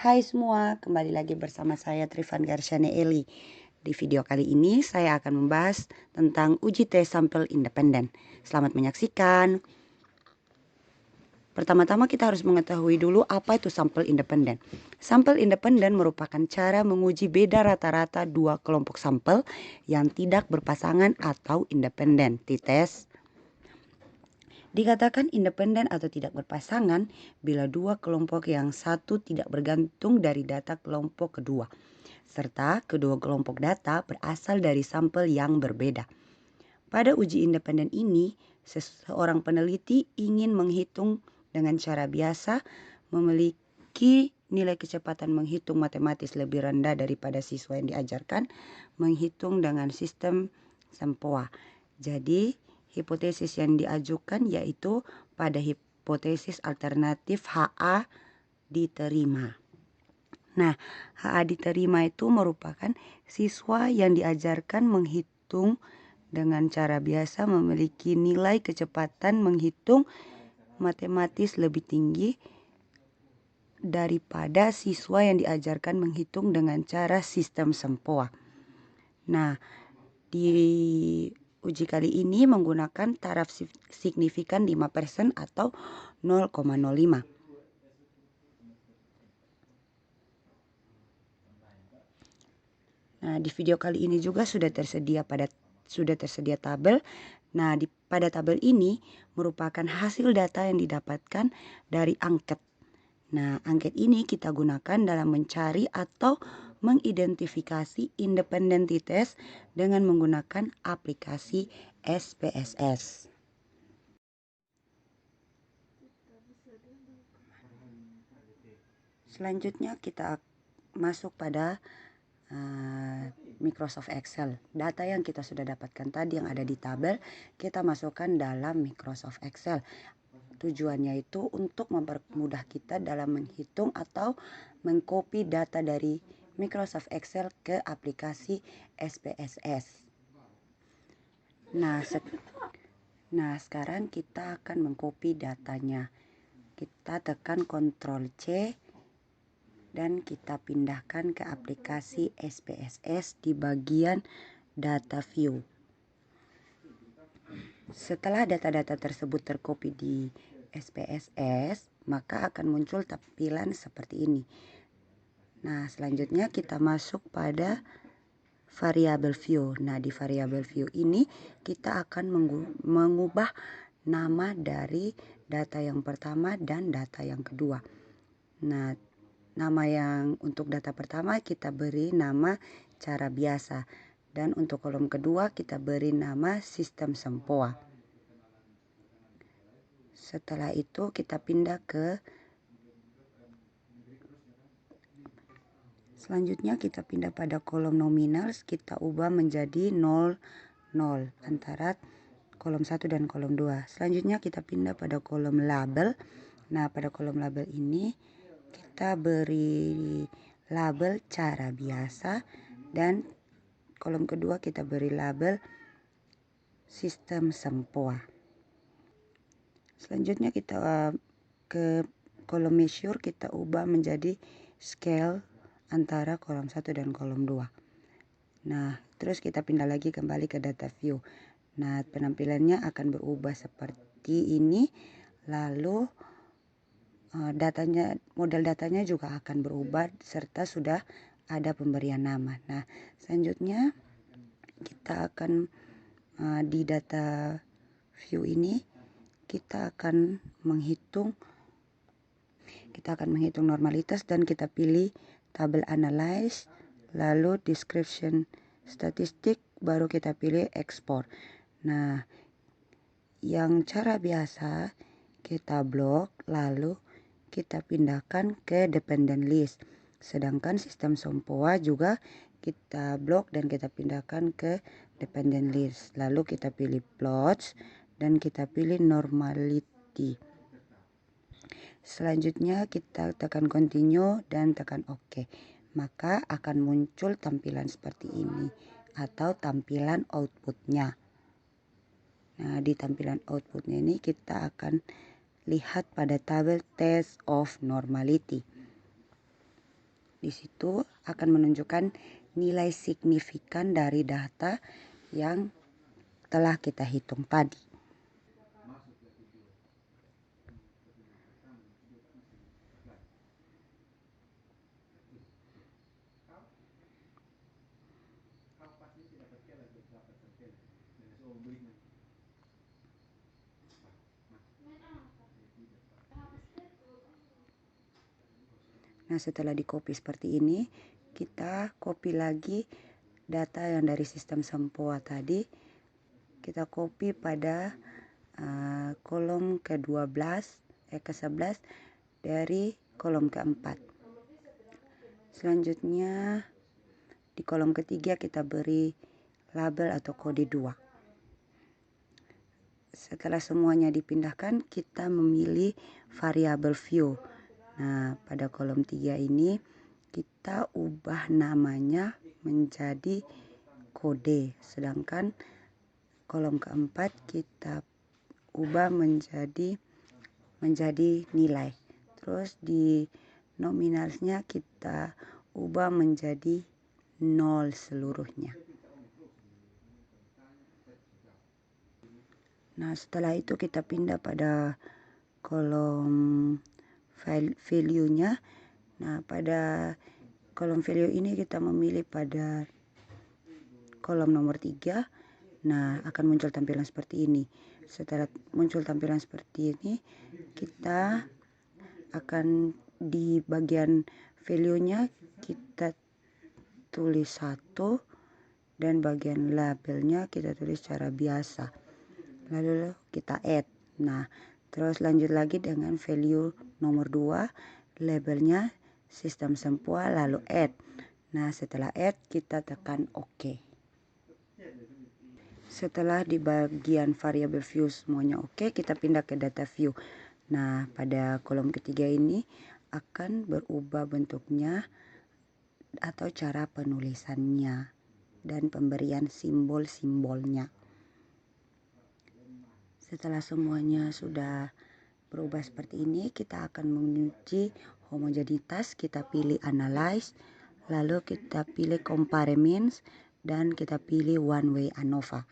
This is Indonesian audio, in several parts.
Hai semua, kembali lagi bersama saya Trifan Garsyane Eli. Di video kali ini saya akan membahas tentang uji tes sampel independen. Selamat menyaksikan. Pertama-tama kita harus mengetahui dulu apa itu sampel independen. Sampel independen merupakan cara menguji beda rata-rata dua kelompok sampel yang tidak berpasangan atau independen. Dites. Dikatakan independen atau tidak berpasangan bila dua kelompok yang satu tidak bergantung dari data kelompok kedua, serta kedua kelompok data berasal dari sampel yang berbeda. Pada uji independen ini, seseorang peneliti ingin menghitung dengan cara biasa memiliki nilai kecepatan menghitung matematis lebih rendah daripada siswa yang diajarkan menghitung dengan sistem SEMPOA. Jadi, hipotesis yang diajukan yaitu pada hipotesis alternatif HA diterima. Nah, HA diterima itu merupakan siswa yang diajarkan menghitung dengan cara biasa memiliki nilai kecepatan menghitung matematis lebih tinggi daripada siswa yang diajarkan menghitung dengan cara sistem SEMPOA. Nah, di uji kali ini menggunakan taraf signifikan 5% atau 0,05. Nah, di video kali ini juga sudah tersedia tabel. Nah, pada tabel ini merupakan hasil data yang didapatkan dari angket. Nah, angket ini kita gunakan dalam mencari atau mengidentifikasi independentitas dengan menggunakan aplikasi SPSS. Selanjutnya kita masuk pada Microsoft Excel. Data yang kita sudah dapatkan tadi yang ada di tabel, kita masukkan dalam Microsoft Excel. Tujuannya itu untuk mempermudah kita dalam menghitung atau mengcopy data dari Microsoft Excel ke aplikasi SPSS. Nah, sekarang kita akan mengcopy datanya. Kita tekan Ctrl C dan kita pindahkan ke aplikasi SPSS di bagian Data View. Setelah data-data tersebut tercopy di SPSS, maka akan muncul tampilan seperti ini. Nah, selanjutnya kita masuk pada variable view. Nah, di variable view ini kita akan mengubah nama dari data yang pertama dan data yang kedua. Nah, nama yang untuk data pertama kita beri nama cara biasa. Dan untuk kolom kedua kita beri nama sistem SEMPOA. Setelah itu kita pindah ke selanjutnya kita pindah pada kolom nominal, kita ubah menjadi 0, 0 antara kolom 1 dan kolom 2. Selanjutnya kita pindah pada kolom label. Nah, pada kolom label ini kita beri label cara biasa dan kolom kedua kita beri label sistem SEMPOA. Selanjutnya kita ke kolom measure, kita ubah menjadi scale antara kolom 1 dan kolom 2. Nah, terus kita pindah lagi kembali ke data view. Nah, penampilannya akan berubah seperti ini. Lalu model datanya juga akan berubah serta sudah ada pemberian nama. Nah, selanjutnya kita akan di data view ini kita akan menghitung normalitas dan kita pilih tabel analyze, lalu description statistik, baru kita pilih export. Nah, yang cara biasa kita blok lalu kita pindahkan ke dependent list. Sedangkan sistem SEMPOA juga kita blok dan kita pindahkan ke dependent list. Lalu kita pilih plots dan kita pilih normality. Selanjutnya kita tekan continue dan tekan OK. Maka akan muncul tampilan seperti ini atau tampilan outputnya. Nah, di tampilan outputnya ini kita akan lihat pada tabel test of normality. Di situ akan menunjukkan nilai signifikan dari data yang telah kita hitung tadi. Nah, setelah di copy seperti ini, kita copy lagi data yang dari sistem Sempoa tadi. Kita copy pada kolom ke-11 dari kolom ke-4. Selanjutnya di kolom ketiga kita beri label atau kode 2. Setelah semuanya dipindahkan, kita memilih variabel view. Nah, pada kolom 3 ini kita ubah namanya menjadi kode, sedangkan kolom keempat kita ubah menjadi nilai. Terus di nominalnya kita ubah menjadi 0 seluruhnya. Nah, setelah itu kita pindah pada kolom value-nya. Nah, pada kolom value ini kita memilih pada kolom nomor 3. Nah, akan muncul tampilan seperti ini. Setelah muncul tampilan seperti ini, kita akan di bagian value-nya kita tulis 1 dan bagian labelnya kita tulis secara biasa. Lalu kita add. Nah, terus lanjut lagi dengan value nomor 2, labelnya sistem Sempoa, lalu add. Nah, setelah add kita tekan OK. Setelah di bagian variabel view semuanya oke, kita pindah ke data view. Nah, pada kolom ketiga ini akan berubah bentuknya atau cara penulisannya dan pemberian simbol-simbolnya. Setelah semuanya sudah berubah seperti ini, kita akan menguji homogenitas. Kita pilih analyze, lalu kita pilih compare means, dan kita pilih one way ANOVA.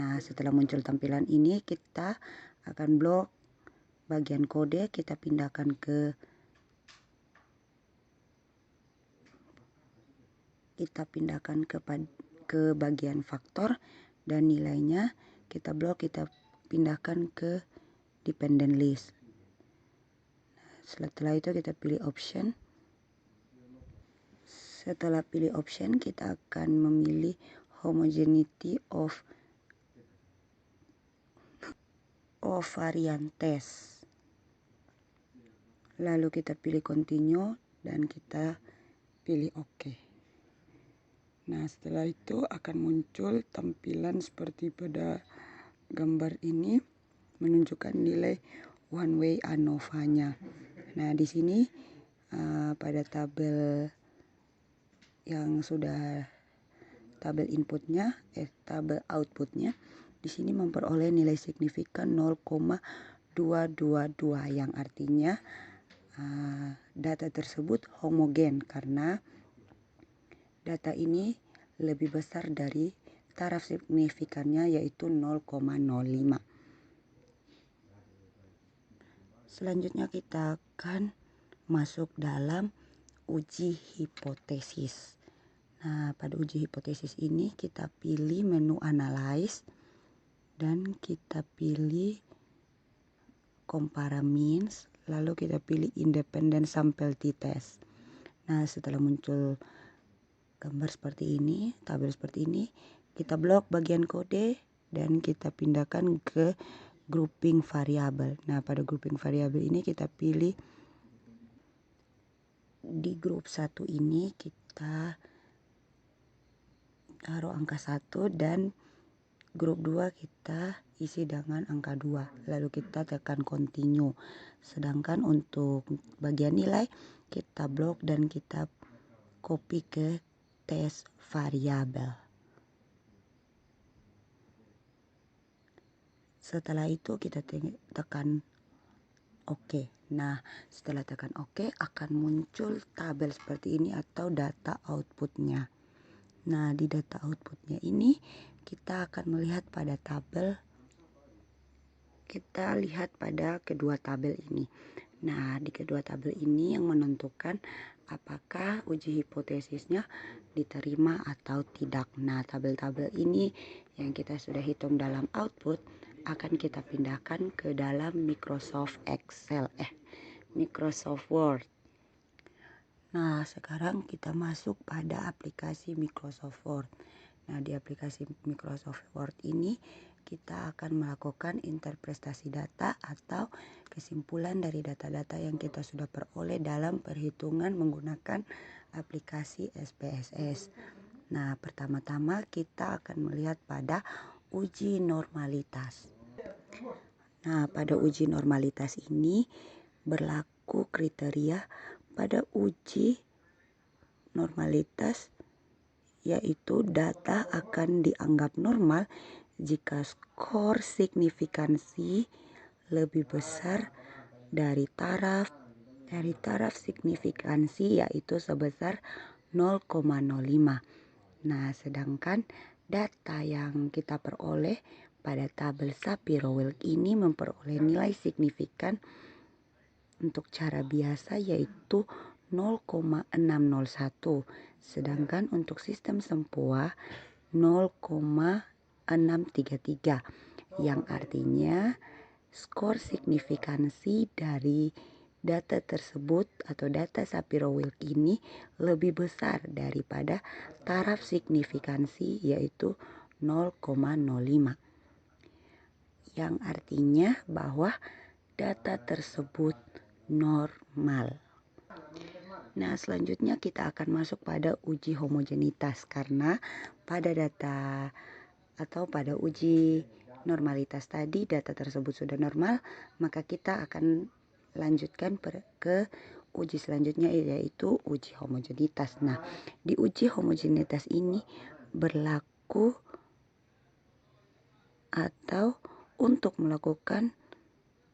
Nah, setelah muncul tampilan ini, kita akan blok bagian kode, kita pindahkan ke bagian faktor, dan nilainya kita blok, kita pindahkan ke dependent list. Setelah itu kita pilih option. Setelah pilih option, kita akan memilih homogeneity of variant test. Lalu kita pilih continue dan kita pilih OK. Nah, setelah itu akan muncul tampilan seperti pada gambar ini, menunjukkan nilai one way ANOVA-nya. Nah, di sini pada tabel yang sudah tabel inputnya, tabel outputnya, di sini memperoleh nilai signifikan 0,222, yang artinya data tersebut homogen karena data ini lebih besar dari taraf signifikannya, yaitu 0,05. Selanjutnya kita akan masuk dalam uji hipotesis. Nah, pada uji hipotesis ini kita pilih menu analyze dan kita pilih compare means, lalu kita pilih independent sample t-test. Nah, setelah muncul gambar seperti ini, tabel seperti ini, kita blok bagian kode dan kita pindahkan ke grouping variabel. Nah, pada grouping variabel ini kita pilih di grup 1 ini kita taruh angka 1 dan grup 2 kita isi dengan angka 2. Lalu kita tekan continue. Sedangkan untuk bagian nilai kita blok dan kita copy ke test variabel. Setelah itu kita tekan Oke. Nah, setelah tekan oke akan muncul tabel seperti ini atau data outputnya. Nah, di data outputnya ini kita akan melihat pada tabel, kita lihat pada kedua tabel ini. Nah, di kedua tabel ini yang menentukan apakah uji hipotesisnya diterima atau tidak. Nah, tabel-tabel ini yang kita sudah hitung dalam output akan kita pindahkan ke dalam Microsoft Word. Nah, sekarang kita masuk pada aplikasi Microsoft Word. Nah, di aplikasi Microsoft Word ini kita akan melakukan interpretasi data atau kesimpulan dari data-data yang kita sudah peroleh dalam perhitungan menggunakan aplikasi SPSS. Nah, pertama-tama kita akan melihat pada uji normalitas. Nah, pada uji normalitas ini berlaku kriteria pada uji normalitas, yaitu data akan dianggap normal jika skor signifikansi lebih besar dari taraf signifikansi, yaitu sebesar 0,05. Nah, sedangkan data yang kita peroleh pada tabel Shapiro-Wilk ini memperoleh nilai signifikan untuk cara biasa yaitu 0,601, sedangkan untuk sistem Sempoa 0,633, yang artinya skor signifikansi dari data tersebut atau data Shapiro-Wilk ini lebih besar daripada taraf signifikansi yaitu 0,05, yang artinya bahwa data tersebut normal. Nah, selanjutnya kita akan masuk pada uji homogenitas, karena pada data atau pada uji normalitas tadi data tersebut sudah normal, maka kita akan lanjutkan ke uji selanjutnya, yaitu uji homogenitas. Nah, di uji homogenitas ini berlaku atau untuk melakukan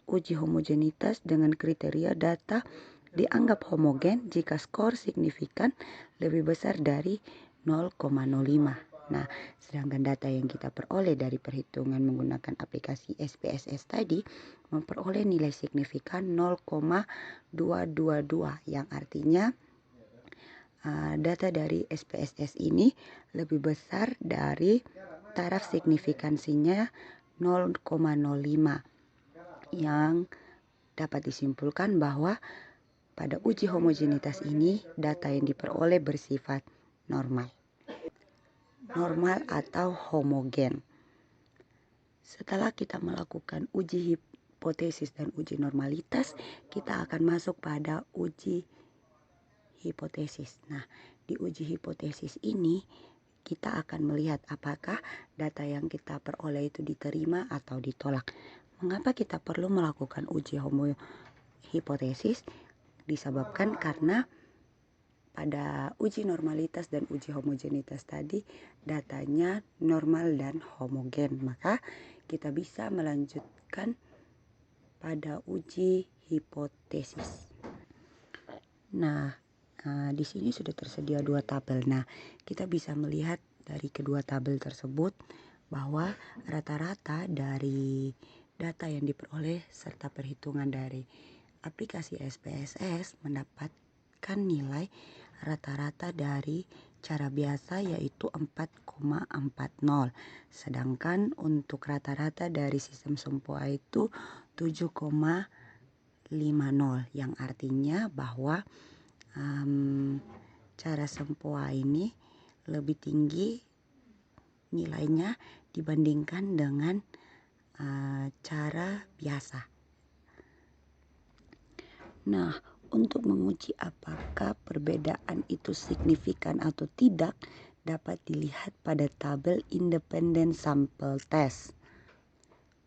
uji homogenitas dengan kriteria data dianggap homogen jika skor signifikan lebih besar dari 0,05. Nah, sedangkan data yang kita peroleh dari perhitungan menggunakan aplikasi SPSS tadi memperoleh nilai signifikan 0,222, yang artinya data dari SPSS ini lebih besar dari taraf signifikansinya 0,05, yang dapat disimpulkan bahwa pada uji homogenitas ini data yang diperoleh bersifat normal atau homogen. Setelah kita melakukan uji hipotesis dan uji normalitas, kita akan masuk pada uji hipotesis. Nah, di uji hipotesis ini kita akan melihat apakah data yang kita peroleh itu diterima atau ditolak. Mengapa kita perlu melakukan uji hipotesis? Disebabkan karena pada uji normalitas dan uji homogenitas tadi datanya normal dan homogen, maka kita bisa melanjutkan pada uji hipotesis. Nah, di sini sudah tersedia dua tabel. Nah, kita bisa melihat dari kedua tabel tersebut bahwa rata-rata dari data yang diperoleh serta perhitungan dari aplikasi SPSS mendapatkan nilai rata-rata dari cara biasa yaitu 4,40, sedangkan untuk rata-rata dari sistem Sempoa itu 7,50, yang artinya bahwa cara Sempoa ini lebih tinggi nilainya dibandingkan dengan cara biasa. Nah, untuk menguji apakah perbedaan itu signifikan atau tidak dapat dilihat pada tabel Independent Sample Test.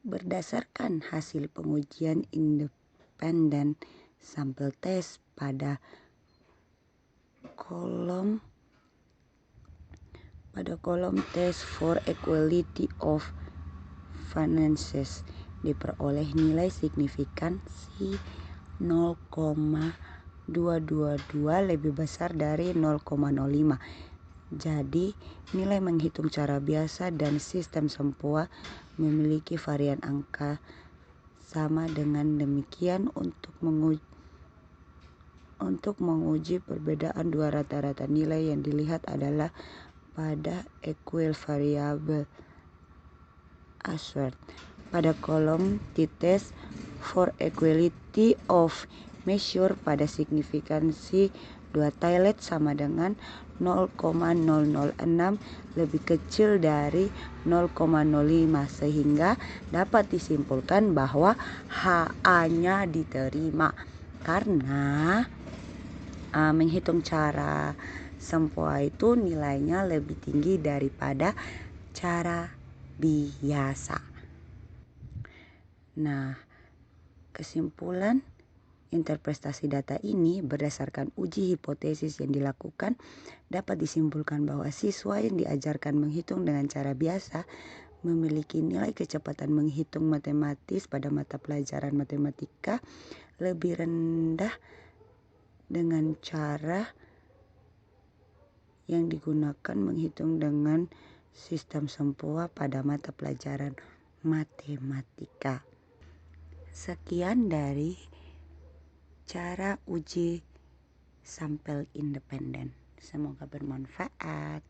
Berdasarkan hasil pengujian Independent Sample Test pada kolom Test for Equality of Finances, diperoleh nilai signifikansi 0,222 lebih besar dari 0,05. Jadi nilai menghitung cara biasa dan sistem sempoa memiliki varian angka sama. Dengan demikian, untuk menguji perbedaan dua rata-rata nilai yang dilihat adalah pada equivariable Ashworth. Pada kolom t-test for equality of measure pada signifikansi dua Taillet sama dengan 0,006 lebih kecil dari 0,05, sehingga dapat disimpulkan bahwa HA-nya diterima karena menghitung cara sempoa itu nilainya lebih tinggi daripada cara biasa. Nah, kesimpulan interpretasi data ini berdasarkan uji hipotesis yang dilakukan dapat disimpulkan bahwa siswa yang diajarkan menghitung dengan cara biasa memiliki nilai kecepatan menghitung matematis pada mata pelajaran matematika lebih rendah dengan cara yang digunakan menghitung dengan sistem sempoa pada mata pelajaran matematika. Sekian dari cara uji sampel independen. Semoga bermanfaat.